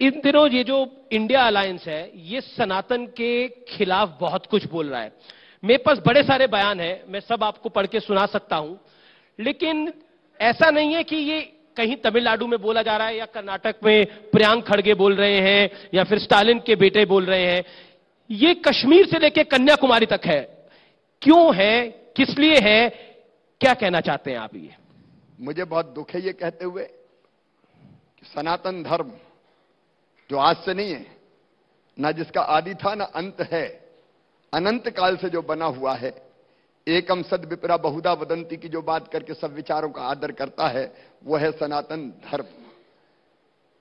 इन दिनों ये जो इंडिया अलायंस है ये सनातन के खिलाफ बहुत कुछ बोल रहा है। मेरे पास बड़े सारे बयान हैं, मैं सब आपको पढ़ के सुना सकता हूं, लेकिन ऐसा नहीं है कि ये कहीं तमिलनाडु में बोला जा रहा है या कर्नाटक में प्रियांक खड़गे बोल रहे हैं या फिर स्टालिन के बेटे बोल रहे हैं। ये कश्मीर से लेकर कन्याकुमारी तक है। क्यों है, किस लिए है, क्या कहना चाहते हैं आप? ये मुझे बहुत दुख है ये कहते हुए कि सनातन धर्म जो आज से नहीं है, ना जिसका आदि था ना अंत है, अनंत काल से जो बना हुआ है, एकम सद विपरा बहुधा वदंती की जो बात करके सब विचारों का आदर करता है, वो है सनातन धर्म।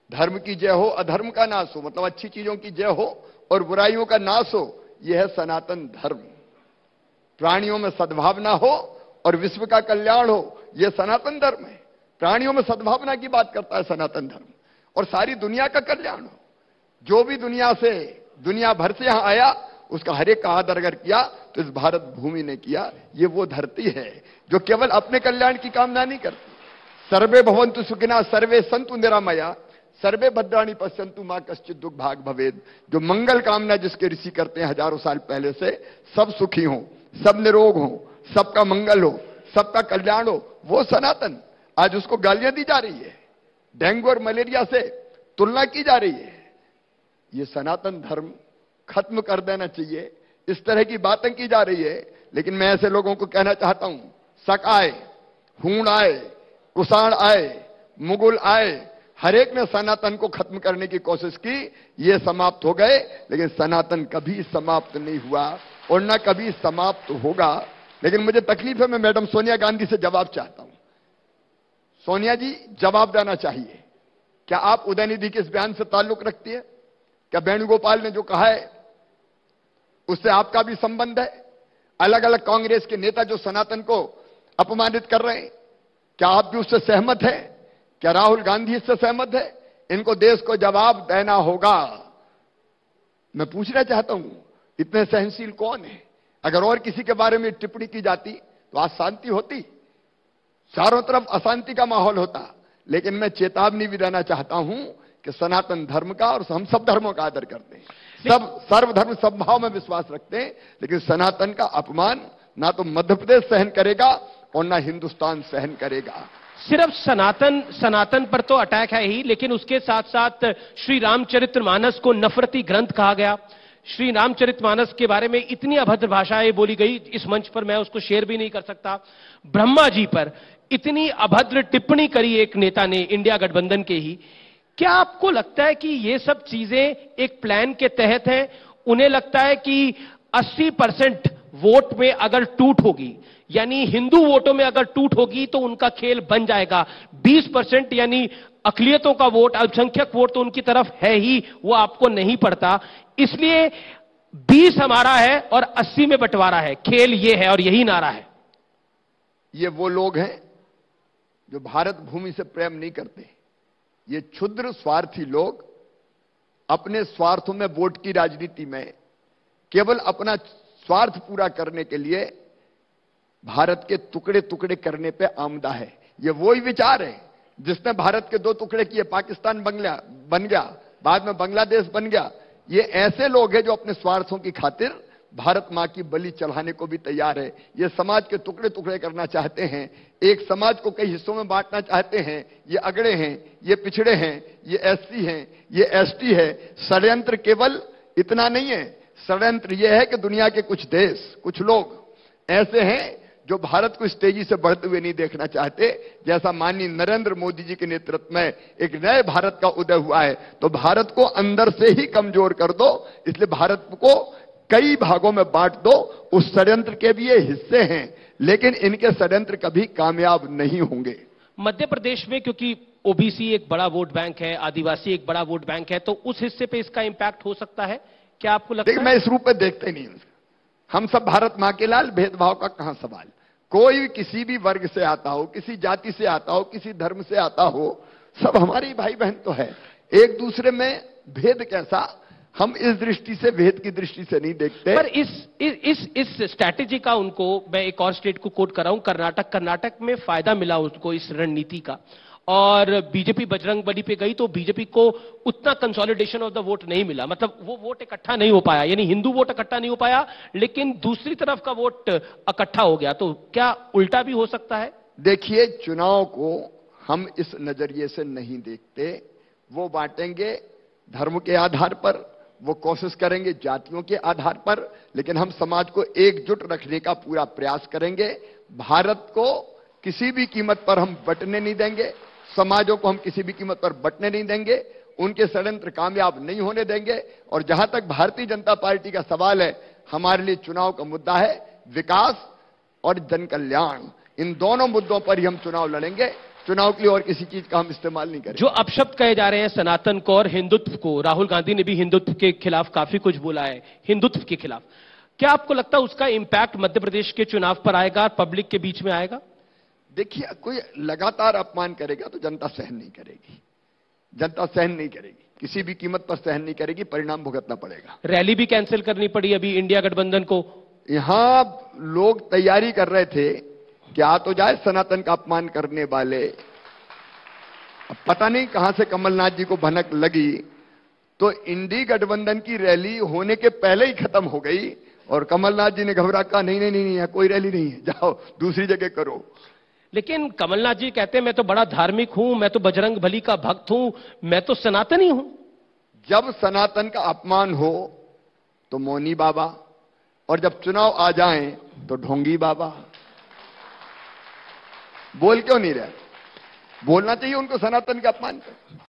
धर्म की जय हो, अधर्म का नाश हो, मतलब अच्छी चीजों की जय हो और बुराइयों का नाश हो, यह है सनातन धर्म। प्राणियों में सद्भावना हो और विश्व का कल्याण हो, यह सनातन धर्म है। प्राणियों में सद्भावना की बात करता है सनातन धर्म, और सारी दुनिया का कल्याण हो। जो भी दुनिया भर से यहां आया, उसका हर एक का आदर अगर किया तो इस भारत भूमि ने किया। ये वो धरती है जो केवल अपने कल्याण की कामना नहीं करती। सर्वे भवन्तु सुखिनः सर्वे सन्तु निरामया सर्वे भद्राणि पश्यन्तु मां कश्चित् दुख भाग भवेद। जो मंगल कामना जिसके ऋषि करते हैं हजारों साल पहले से, सब सुखी हो, सब निरोग हो, सबका मंगल हो, सबका कल्याण हो, वो सनातन। आज उसको गालियां दी जा रही है, डेंगू और मलेरिया से तुलना की जा रही है। ये सनातन धर्म खत्म कर देना चाहिए। इस तरह की बातें की जा रही है, लेकिन मैं ऐसे लोगों को कहना चाहता हूं, शक आए, हूण आए, कुषाण आए, मुगल आए, हर एक ने सनातन को खत्म करने की कोशिश की। ये समाप्त हो गए, लेकिन सनातन कभी समाप्त नहीं हुआ और न कभी समाप्त होगा। लेकिन मुझे तकलीफ है, मैं मैडम सोनिया गांधी से जवाब चाहता हूं। सोनिया जी, जवाब देना चाहिए। क्या आप उदयनिधि के इस बयान से ताल्लुक रखती है? क्या वेणुगोपाल ने जो कहा है उससे आपका भी संबंध है? अलग अलग कांग्रेस के नेता जो सनातन को अपमानित कर रहे हैं, क्या आप भी उससे सहमत हैं? क्या राहुल गांधी इससे सहमत है? इनको देश को जवाब देना होगा। मैं पूछना चाहता हूं, इतने सहनशील कौन है? अगर और किसी के बारे में टिप्पणी की जाती तो आज शांति होती, चारों तरफ अशांति का माहौल होता। लेकिन मैं चेतावनी भी देना चाहता हूं कि सनातन धर्म का और हम सब धर्मों का आदर करते हैं, सब सर्वधर्म सद्भाव में विश्वास रखते हैं, लेकिन सनातन का अपमान ना तो मध्य प्रदेश सहन करेगा और ना हिंदुस्तान सहन करेगा। सिर्फ सनातन पर तो अटैक है ही, लेकिन उसके साथ साथ श्री रामचरितमानस को नफरती ग्रंथ कहा गया। श्री रामचरितमानस के बारे में इतनी अभद्र भाषाएं बोली गई, इस मंच पर मैं उसको शेयर भी नहीं कर सकता। ब्रह्मा जी पर इतनी अभद्र टिप्पणी करी एक नेता ने, इंडिया गठबंधन के ही। क्या आपको लगता है कि ये सब चीजें एक प्लान के तहत हैं? उन्हें लगता है कि 80% वोट में अगर टूट होगी, यानी हिंदू वोटों में अगर टूट होगी तो उनका खेल बन जाएगा। 20% यानी अकलियतों का वोट, अल्पसंख्यक वोट तो उनकी तरफ है ही, वो आपको नहीं पड़ता, इसलिए 20 हमारा है और 80 में बंटवारा है। खेल ये है और यही नारा है। ये वो लोग हैं जो भारत भूमि से प्रेम नहीं करते। ये क्षुद्र स्वार्थी लोग अपने स्वार्थों में, वोट की राजनीति में, केवल अपना स्वार्थ पूरा करने के लिए भारत के टुकड़े टुकड़े करने पे आमदा है। ये वही विचार है जिसने भारत के 2 टुकड़े किए, पाकिस्तान बन गया, बाद में बांग्लादेश बन गया। ये ऐसे लोग हैं जो अपने स्वार्थों की खातिर भारत मां की बलि चढ़ाने को भी तैयार है। ये समाज के टुकड़े टुकड़े करना चाहते हैं, एक समाज को कई हिस्सों में बांटना चाहते हैं। ये अगड़े हैं, ये पिछड़े हैं, ये एससी हैं, ये एसटी है। षड्यंत्र केवल इतना नहीं है, षड्यंत्र यह है कि दुनिया के कुछ देश, कुछ लोग ऐसे हैं जो भारत को इस तेजी से बढ़ते हुए नहीं देखना चाहते। जैसा माननीय नरेंद्र मोदी जी के नेतृत्व में एक नए भारत का उदय हुआ है, तो भारत को अंदर से ही कमजोर कर दो, इसलिए भारत को कई भागों में बांट दो। उस षड्यंत्र के भी ये हिस्से हैं, लेकिन इनके षड्यंत्र कभी कामयाब नहीं होंगे। मध्य प्रदेश में क्योंकि ओबीसी एक बड़ा वोट बैंक है, आदिवासी एक बड़ा वोट बैंक है, तो उस हिस्से पे इसका इंपैक्ट हो सकता है, क्या आपको लगता है? मैं इस रूप में देखते नहीं हूं। हम सब भारत मां के लाल, भेदभाव का कहां सवाल। कोई किसी भी वर्ग से आता हो, किसी जाति से आता हो, किसी धर्म से आता हो, सब हमारे भाई बहन तो है। एक दूसरे में भेद कैसा, हम इस दृष्टि से, भेद की दृष्टि से नहीं देखते। पर इस स्ट्रैटेजी का उनको, मैं एक और स्टेट को कोट कर रहा हूं, कर्नाटक में फायदा मिला उसको इस रणनीति का, और बीजेपी बजरंग बली पे गई तो बीजेपी को उतना कंसोलिडेशन ऑफ द वोट नहीं मिला, मतलब वो वोट इकट्ठा नहीं हो पाया, यानी हिंदू वोट इकट्ठा नहीं हो पाया, लेकिन दूसरी तरफ का वोट इकट्ठा हो गया। तो क्या उल्टा भी हो सकता है? देखिए, चुनाव को हम इस नजरिए से नहीं देखते। वो बांटेंगे धर्म के आधार पर, वो कोशिश करेंगे जातियों के आधार पर, लेकिन हम समाज को एकजुट रखने का पूरा प्रयास करेंगे। भारत को किसी भी कीमत पर हम बंटने नहीं देंगे, समाजों को हम किसी भी कीमत पर बंटने नहीं देंगे, उनके षड्यंत्र कामयाब नहीं होने देंगे। और जहां तक भारतीय जनता पार्टी का सवाल है, हमारे लिए चुनाव का मुद्दा है विकास और जन कल्याण। इन दोनों मुद्दों पर ही हम चुनाव लड़ेंगे। चुनाव के लिए और किसी चीज का हम इस्तेमाल नहीं करेंगे। जो अपशब्द कहे जा रहे हैं सनातन को और हिंदुत्व को, राहुल गांधी ने भी हिंदुत्व के खिलाफ काफी कुछ बोला है, हिंदुत्व के खिलाफ, क्या आपको लगता है उसका इंपैक्ट मध्य प्रदेश के चुनाव पर आएगा, पब्लिक के बीच में आएगा? देखिए, कोई लगातार अपमान करेगा तो जनता सहन नहीं करेगी, जनता सहन नहीं करेगी, किसी भी कीमत पर सहन नहीं करेगी, परिणाम भुगतना पड़ेगा। रैली भी कैंसिल करनी पड़ी अभी इंडिया गठबंधन को। यहां लोग तैयारी कर रहे थे कि आ तो जाए सनातन का अपमान करने वाले। अब पता नहीं कहां से कमलनाथ जी को भनक लगी, तो इंडी गठबंधन की रैली होने के पहले ही खत्म हो गई और कमलनाथ जी ने घबरा कहा नहीं नहीं नहीं, कोई रैली नहीं है, जाओ दूसरी जगह करो। लेकिन कमलनाथ जी कहते हैं मैं तो बड़ा धार्मिक हूं, मैं तो बजरंग बली का भक्त हूं, मैं तो सनातनी हूं। जब सनातन का अपमान हो तो मौनी बाबा, और जब चुनाव आ जाएं तो ढोंगी बाबा। बोल क्यों नहीं रहे? बोलना चाहिए उनको सनातन का अपमान कर।